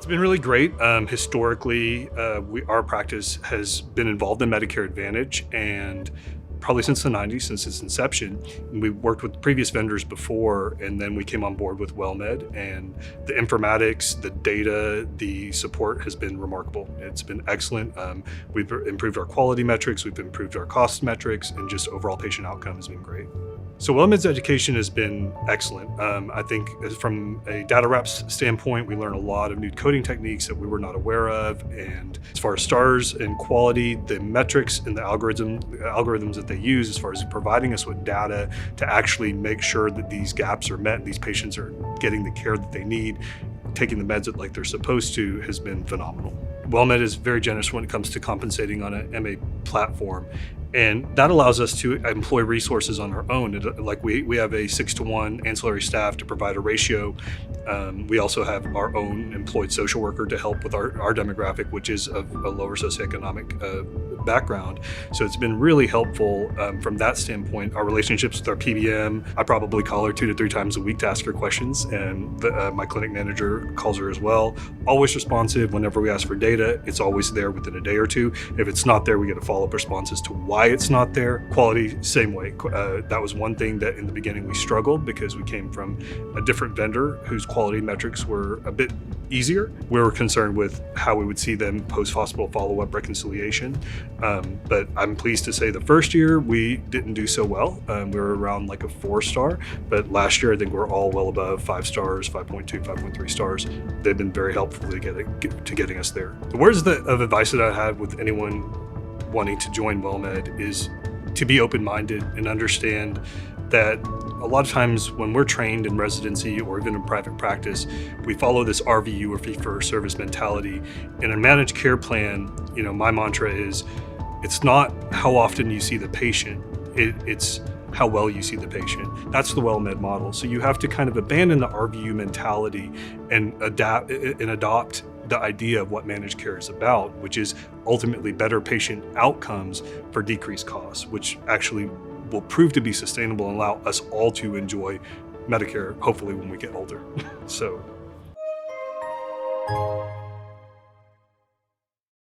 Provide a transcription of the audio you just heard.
been really great. Historically, our practice has been involved in Medicare Advantage, and probably since the 90s, since its inception. We worked with previous vendors before, and then we came on board with WellMed, and the informatics, the data, the support has been remarkable. It's been excellent. We've improved our quality metrics, we've improved our cost metrics, and just overall patient outcome has been great. So WellMed's education has been excellent. I think from a data reps standpoint, we learn a lot of new coding techniques that we were not aware of. And as far as stars and quality, the metrics and the algorithms that they use as far as providing us with data to actually make sure that these gaps are met, these patients are getting the care that they need, taking the meds like they're supposed to, has been phenomenal. WellMed is very generous when it comes to compensating on an MA platform. And that allows us to employ resources on our own. Like we have a 6-to-1 ancillary staff to provide a ratio. We also have our own employed social worker to help with our demographic, which is of a lower socioeconomic background. So it's been really helpful from that standpoint. Our relationships with our PBM, I probably call her 2 to 3 times a week to ask her questions, and my clinic manager calls her as well. Always responsive. Whenever we ask for data, it's always there within a day or two. If it's not there, we get a follow-up response as to why it's not there. Quality, same way. That was one thing that in the beginning we struggled because we came from a different vendor whose quality metrics were a bit easier. We were concerned with how we would see them post-hospital follow-up reconciliation. But I'm pleased to say the first year we didn't do so well. We were around like a 4-star, but last year I think we're all well above 5 stars, 5.2, 5.3 stars. They've been very helpful to getting us there. The words of advice that I have with anyone wanting to join WellMed is to be open-minded and understand that a lot of times when we're trained in residency or even in private practice, we follow this RVU or fee-for-service mentality. In a managed care plan, my mantra is, it's not how often you see the patient, it's how well you see the patient. That's the WellMed model. So you have to kind of abandon the RVU mentality and adopt the idea of what managed care is about, which is ultimately better patient outcomes for decreased costs, which actually will prove to be sustainable and allow us all to enjoy Medicare, hopefully when we get older. So.